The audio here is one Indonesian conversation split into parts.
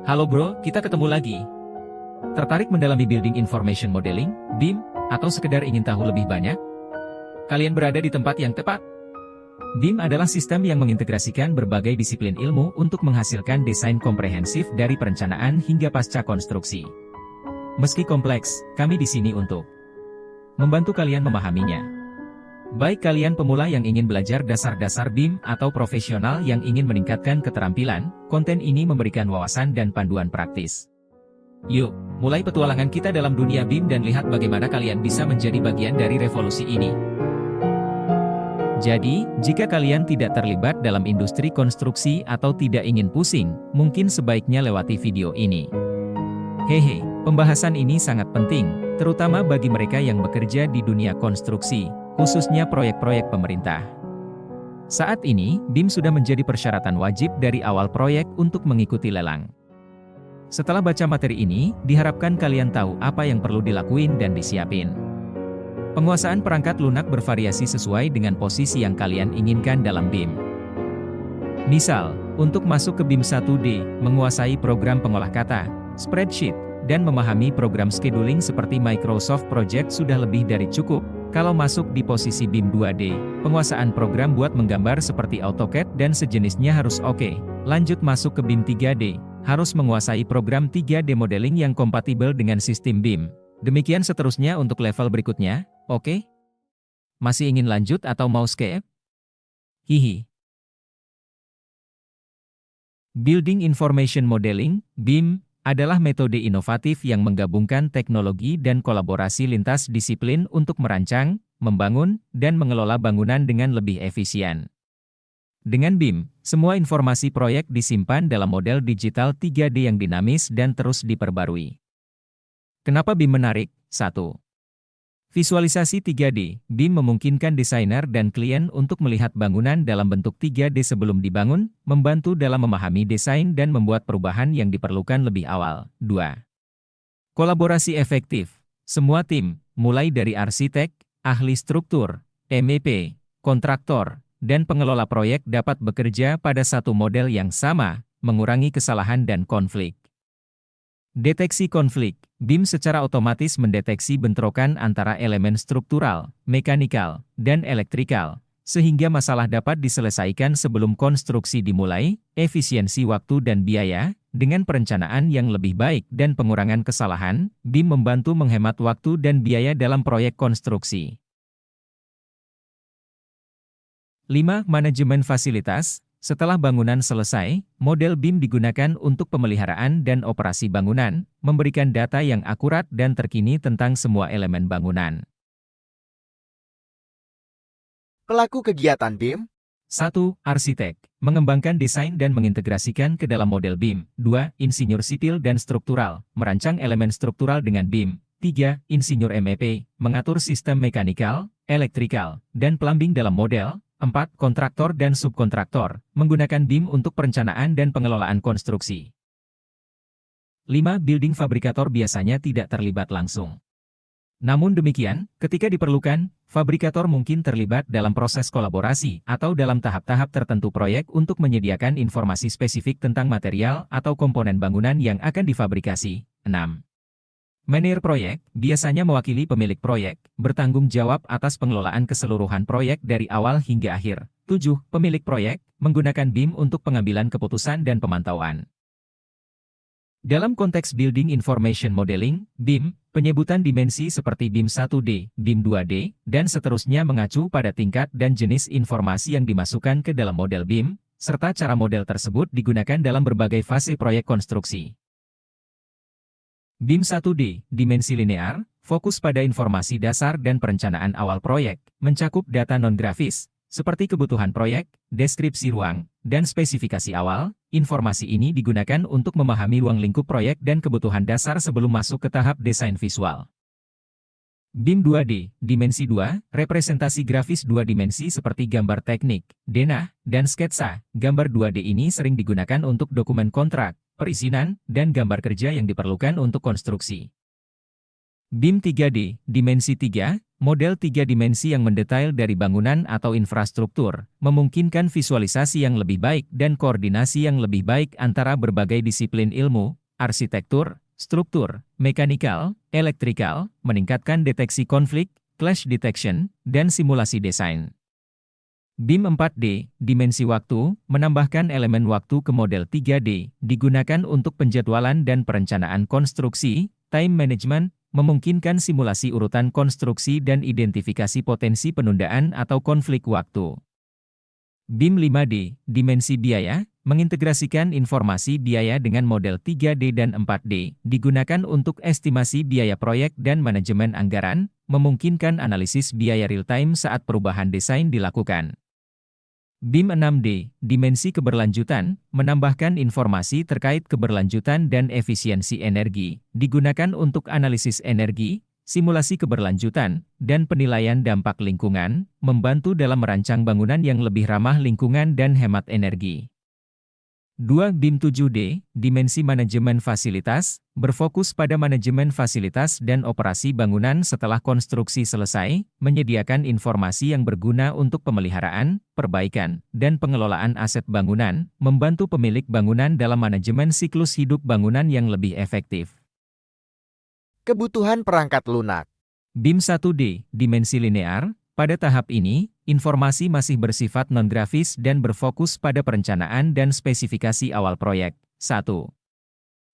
Halo bro, kita ketemu lagi. Tertarik mendalami Building Information Modeling, BIM, atau sekedar ingin tahu lebih banyak? Kalian berada di tempat yang tepat. BIM adalah sistem yang mengintegrasikan berbagai disiplin ilmu untuk menghasilkan desain komprehensif dari perencanaan hingga pasca konstruksi. Meski kompleks, kami di sini untuk membantu kalian memahaminya. Baik kalian pemula yang ingin belajar dasar-dasar BIM atau profesional yang ingin meningkatkan keterampilan, konten ini memberikan wawasan dan panduan praktis. Yuk, mulai petualangan kita dalam dunia BIM dan lihat bagaimana kalian bisa menjadi bagian dari revolusi ini. Jadi, jika kalian tidak terlibat dalam industri konstruksi atau tidak ingin pusing, mungkin sebaiknya lewati video ini. Hehe, pembahasan ini sangat penting, terutama bagi mereka yang bekerja di dunia konstruksi, khususnya proyek-proyek pemerintah. Saat ini, BIM sudah menjadi persyaratan wajib dari awal proyek untuk mengikuti lelang. Setelah baca materi ini, diharapkan kalian tahu apa yang perlu dilakuin dan disiapin. Penguasaan perangkat lunak bervariasi sesuai dengan posisi yang kalian inginkan dalam BIM. Misal, untuk masuk ke BIM 1D, menguasai program pengolah kata, spreadsheet, dan memahami program scheduling seperti Microsoft Project sudah lebih dari cukup. Kalau masuk di posisi BIM 2D, penguasaan program buat menggambar seperti AutoCAD dan sejenisnya harus oke. Lanjut masuk ke BIM 3D, harus menguasai program 3D modeling yang kompatibel dengan sistem BIM. Demikian seterusnya untuk level berikutnya, oke? Masih ingin lanjut atau mau skip? Hihi. Building Information Modeling, BIM, adalah metode inovatif yang menggabungkan teknologi dan kolaborasi lintas disiplin untuk merancang, membangun, dan mengelola bangunan dengan lebih efisien. Dengan BIM, semua informasi proyek disimpan dalam model digital 3D yang dinamis dan terus diperbarui. Kenapa BIM menarik? 1. Visualisasi 3D, BIM memungkinkan desainer dan klien untuk melihat bangunan dalam bentuk 3D sebelum dibangun, membantu dalam memahami desain dan membuat perubahan yang diperlukan lebih awal. 2. Kolaborasi efektif. Semua tim, mulai dari arsitek, ahli struktur, MEP, kontraktor, dan pengelola proyek dapat bekerja pada satu model yang sama, mengurangi kesalahan dan konflik. Deteksi konflik, BIM secara otomatis mendeteksi bentrokan antara elemen struktural, mekanikal, dan elektrikal, sehingga masalah dapat diselesaikan sebelum konstruksi dimulai. Efisiensi waktu dan biaya, dengan perencanaan yang lebih baik dan pengurangan kesalahan, BIM membantu menghemat waktu dan biaya dalam proyek konstruksi. 5. Manajemen fasilitas. Setelah bangunan selesai, model BIM digunakan untuk pemeliharaan dan operasi bangunan, memberikan data yang akurat dan terkini tentang semua elemen bangunan. Pelaku kegiatan BIM. 1. Arsitek, mengembangkan desain dan mengintegrasikan ke dalam model BIM. 2. Insinyur sipil dan struktural, merancang elemen struktural dengan BIM. 3. Insinyur MEP, mengatur sistem mekanikal, elektrikal, dan plumbing dalam model. 4. Kontraktor dan subkontraktor, menggunakan BIM untuk perencanaan dan pengelolaan konstruksi. 5. Building fabrikator biasanya tidak terlibat langsung. Namun demikian, ketika diperlukan, fabrikator mungkin terlibat dalam proses kolaborasi atau dalam tahap-tahap tertentu proyek untuk menyediakan informasi spesifik tentang material atau komponen bangunan yang akan difabrikasi. 6. Manajer proyek, biasanya mewakili pemilik proyek, bertanggung jawab atas pengelolaan keseluruhan proyek dari awal hingga akhir. 7. Pemilik proyek, menggunakan BIM untuk pengambilan keputusan dan pemantauan. Dalam konteks Building Information Modeling, BIM, penyebutan dimensi seperti BIM 1D, BIM 2D, dan seterusnya mengacu pada tingkat dan jenis informasi yang dimasukkan ke dalam model BIM, serta cara model tersebut digunakan dalam berbagai fase proyek konstruksi. BIM 1D, dimensi linear, fokus pada informasi dasar dan perencanaan awal proyek, mencakup data non-grafis, seperti kebutuhan proyek, deskripsi ruang, dan spesifikasi awal. Informasi ini digunakan untuk memahami ruang lingkup proyek dan kebutuhan dasar sebelum masuk ke tahap desain visual. BIM 2D, dimensi 2, representasi grafis dua dimensi seperti gambar teknik, denah, dan sketsa. Gambar 2D ini sering digunakan untuk dokumen kontrak, perizinan, dan gambar kerja yang diperlukan untuk konstruksi. BIM 3D, dimensi 3, model 3 dimensi yang mendetail dari bangunan atau infrastruktur, memungkinkan visualisasi yang lebih baik dan koordinasi yang lebih baik antara berbagai disiplin ilmu, arsitektur, struktur, mekanikal, elektrikal, meningkatkan deteksi konflik, clash detection, dan simulasi desain. BIM 4D, dimensi waktu, menambahkan elemen waktu ke model 3D, digunakan untuk penjadwalan dan perencanaan konstruksi, time management, memungkinkan simulasi urutan konstruksi dan identifikasi potensi penundaan atau konflik waktu. BIM 5D, dimensi biaya, mengintegrasikan informasi biaya dengan model 3D dan 4D, digunakan untuk estimasi biaya proyek dan manajemen anggaran, memungkinkan analisis biaya real-time saat perubahan desain dilakukan. BIM 6D, dimensi keberlanjutan, menambahkan informasi terkait keberlanjutan dan efisiensi energi, digunakan untuk analisis energi, simulasi keberlanjutan, dan penilaian dampak lingkungan, membantu dalam merancang bangunan yang lebih ramah lingkungan dan hemat energi. 2. BIM 7D, dimensi manajemen fasilitas, berfokus pada manajemen fasilitas dan operasi bangunan setelah konstruksi selesai, menyediakan informasi yang berguna untuk pemeliharaan, perbaikan, dan pengelolaan aset bangunan, membantu pemilik bangunan dalam manajemen siklus hidup bangunan yang lebih efektif. Kebutuhan perangkat lunak. BIM 1D, dimensi linear, pada tahap ini, informasi masih bersifat non-grafis dan berfokus pada perencanaan dan spesifikasi awal proyek. 1.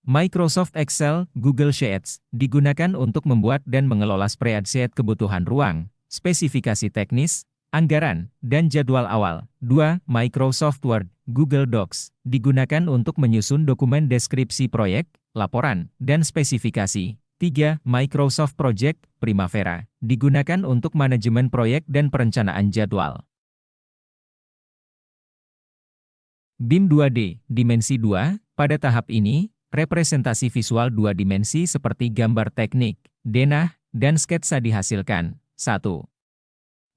Microsoft Excel, Google Sheets, digunakan untuk membuat dan mengelola spreadsheet kebutuhan ruang, spesifikasi teknis, anggaran, dan jadwal awal. 2. Microsoft Word, Google Docs, digunakan untuk menyusun dokumen deskripsi proyek, laporan, dan spesifikasi. 3. Microsoft Project, Primavera, digunakan untuk manajemen proyek dan perencanaan jadwal. BIM 2D, dimensi 2, pada tahap ini, representasi visual 2 dimensi seperti gambar teknik, denah, dan sketsa dihasilkan. 1.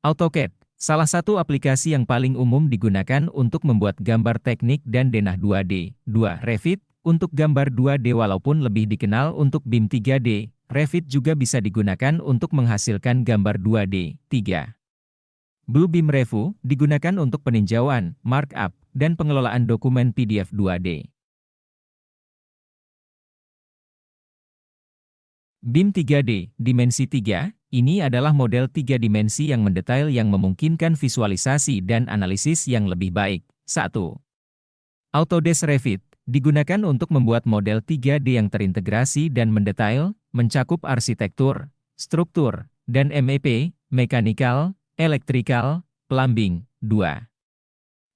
AutoCAD, salah satu aplikasi yang paling umum digunakan untuk membuat gambar teknik dan denah 2D. 2. Revit, untuk gambar 2D walaupun lebih dikenal untuk BIM 3D, Revit juga bisa digunakan untuk menghasilkan gambar 2D. 3. Bluebeam Revu, digunakan untuk peninjauan, markup, dan pengelolaan dokumen PDF 2D. BIM 3D, dimensi 3, ini adalah model 3 dimensi yang mendetail yang memungkinkan visualisasi dan analisis yang lebih baik. 1. Autodesk Revit, digunakan untuk membuat model 3D yang terintegrasi dan mendetail, mencakup arsitektur, struktur, dan MEP, mekanikal, elektrikal, plumbing. 2.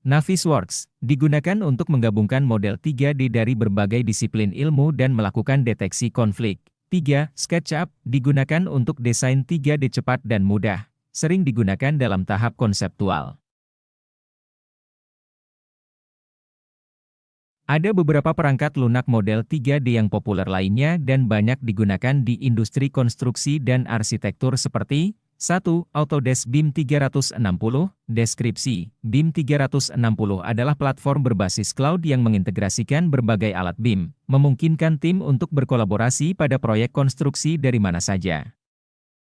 Navisworks, digunakan untuk menggabungkan model 3D dari berbagai disiplin ilmu dan melakukan deteksi konflik. 3. SketchUp, digunakan untuk desain 3D cepat dan mudah, sering digunakan dalam tahap konseptual. Ada beberapa perangkat lunak model 3D yang populer lainnya dan banyak digunakan di industri konstruksi dan arsitektur seperti 1. Autodesk BIM 360, deskripsi. BIM 360 adalah platform berbasis cloud yang mengintegrasikan berbagai alat BIM, memungkinkan tim untuk berkolaborasi pada proyek konstruksi dari mana saja.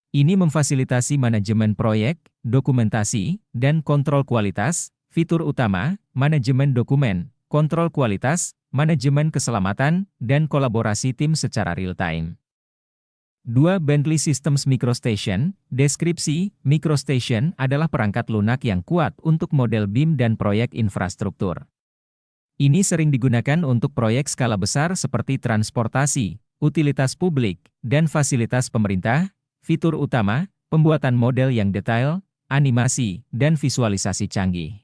Ini memfasilitasi manajemen proyek, dokumentasi, dan kontrol kualitas. Fitur utama, manajemen dokumen, kontrol kualitas, manajemen keselamatan, dan kolaborasi tim secara real-time. 2. Bentley Systems Microstation, deskripsi. Microstation adalah perangkat lunak yang kuat untuk model BIM dan proyek infrastruktur. Ini sering digunakan untuk proyek skala besar seperti transportasi, utilitas publik, dan fasilitas pemerintah. Fitur utama, pembuatan model yang detail, animasi, dan visualisasi canggih.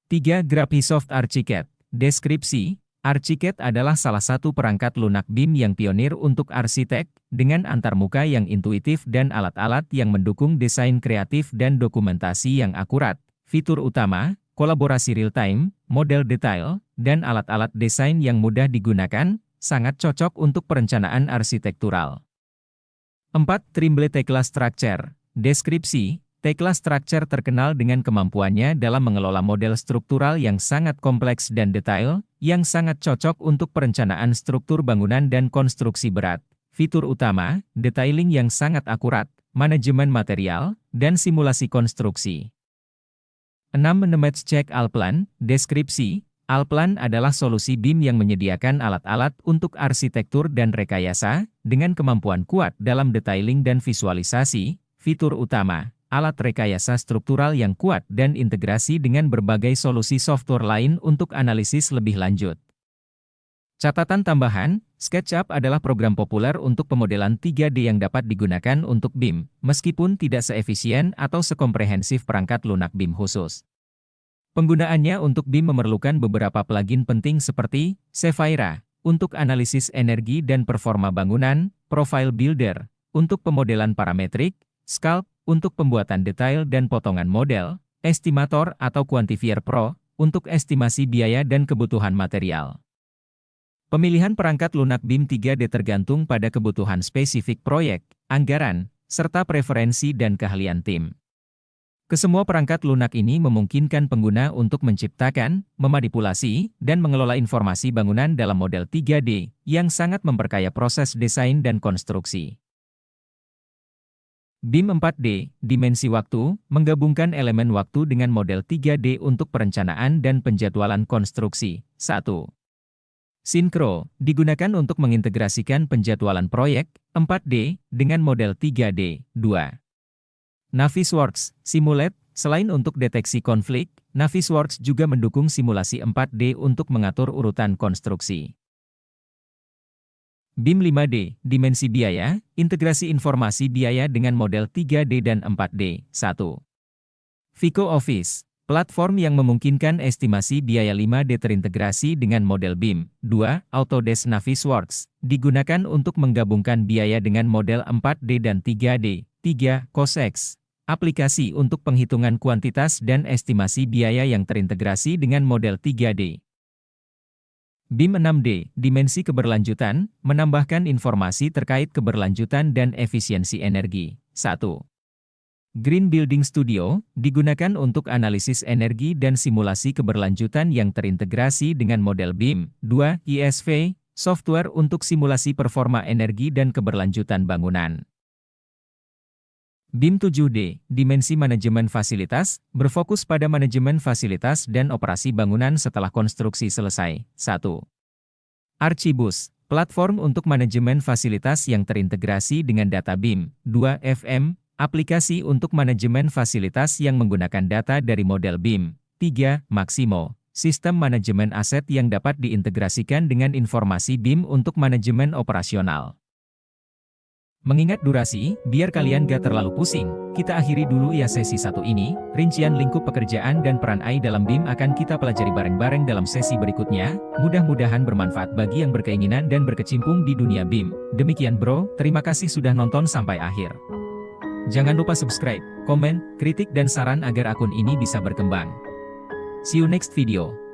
3. Graphisoft Archicad, deskripsi. Archicad adalah salah satu perangkat lunak BIM yang pionir untuk arsitek, dengan antarmuka yang intuitif dan alat-alat yang mendukung desain kreatif dan dokumentasi yang akurat. Fitur utama, kolaborasi real-time, model detail, dan alat-alat desain yang mudah digunakan, sangat cocok untuk perencanaan arsitektural. 4. Trimble Tekla Structure, deskripsi. Tekla Structure terkenal dengan kemampuannya dalam mengelola model struktural yang sangat kompleks dan detail, yang sangat cocok untuk perencanaan struktur bangunan dan konstruksi berat. Fitur utama, detailing yang sangat akurat, manajemen material, dan simulasi konstruksi. 6. Nemetz Check Allplan, deskripsi. Allplan adalah solusi BIM yang menyediakan alat-alat untuk arsitektur dan rekayasa, dengan kemampuan kuat dalam detailing dan visualisasi. Fitur utama, alat rekayasa struktural yang kuat dan integrasi dengan berbagai solusi software lain untuk analisis lebih lanjut. Catatan tambahan, SketchUp adalah program populer untuk pemodelan 3D yang dapat digunakan untuk BIM, meskipun tidak seefisien atau sekomprehensif perangkat lunak BIM khusus. Penggunaannya untuk BIM memerlukan beberapa plugin penting seperti Sapphire untuk analisis energi dan performa bangunan, Profile Builder untuk pemodelan parametrik, Sculpt untuk pembuatan detail dan potongan model, Estimator atau Quantifier Pro untuk estimasi biaya dan kebutuhan material. Pemilihan perangkat lunak BIM 3D tergantung pada kebutuhan spesifik proyek, anggaran, serta preferensi dan keahlian tim. Kesemua perangkat lunak ini memungkinkan pengguna untuk menciptakan, memanipulasi, dan mengelola informasi bangunan dalam model 3D, yang sangat memperkaya proses desain dan konstruksi. BIM 4D, dimensi waktu, menggabungkan elemen waktu dengan model 3D untuk perencanaan dan penjadwalan konstruksi. 1. Sinkro, digunakan untuk mengintegrasikan penjadwalan proyek, 4D, dengan model 3D. 2. Navisworks, Simulate, selain untuk deteksi konflik, Navisworks juga mendukung simulasi 4D untuk mengatur urutan konstruksi. BIM 5D, dimensi biaya, integrasi informasi biaya dengan model 3D dan 4D. 1. Vico Office, platform yang memungkinkan estimasi biaya 5D terintegrasi dengan model BIM. 2. Autodesk Navisworks, digunakan untuk menggabungkan biaya dengan model 4D dan 3D. 3. COSEX, aplikasi untuk penghitungan kuantitas dan estimasi biaya yang terintegrasi dengan model 3D. BIM 6D, dimensi keberlanjutan, menambahkan informasi terkait keberlanjutan dan efisiensi energi. 1. Green Building Studio, digunakan untuk analisis energi dan simulasi keberlanjutan yang terintegrasi dengan model BIM. 2. ISV, software untuk simulasi performa energi dan keberlanjutan bangunan. BIM 7D, dimensi manajemen fasilitas, berfokus pada manajemen fasilitas dan operasi bangunan setelah konstruksi selesai. 1. Archibus, platform untuk manajemen fasilitas yang terintegrasi dengan data BIM. 2. FM, aplikasi untuk manajemen fasilitas yang menggunakan data dari model BIM. 3. Maximo, sistem manajemen aset yang dapat diintegrasikan dengan informasi BIM untuk manajemen operasional. Mengingat durasi, biar kalian gak terlalu pusing, kita akhiri dulu ya sesi 1 ini. Rincian lingkup pekerjaan dan peran AI dalam BIM akan kita pelajari bareng-bareng dalam sesi berikutnya. Mudah-mudahan bermanfaat bagi yang berkeinginan dan berkecimpung di dunia BIM. Demikian bro, terima kasih sudah nonton sampai akhir. Jangan lupa subscribe, komen, kritik dan saran agar akun ini bisa berkembang. See you next video.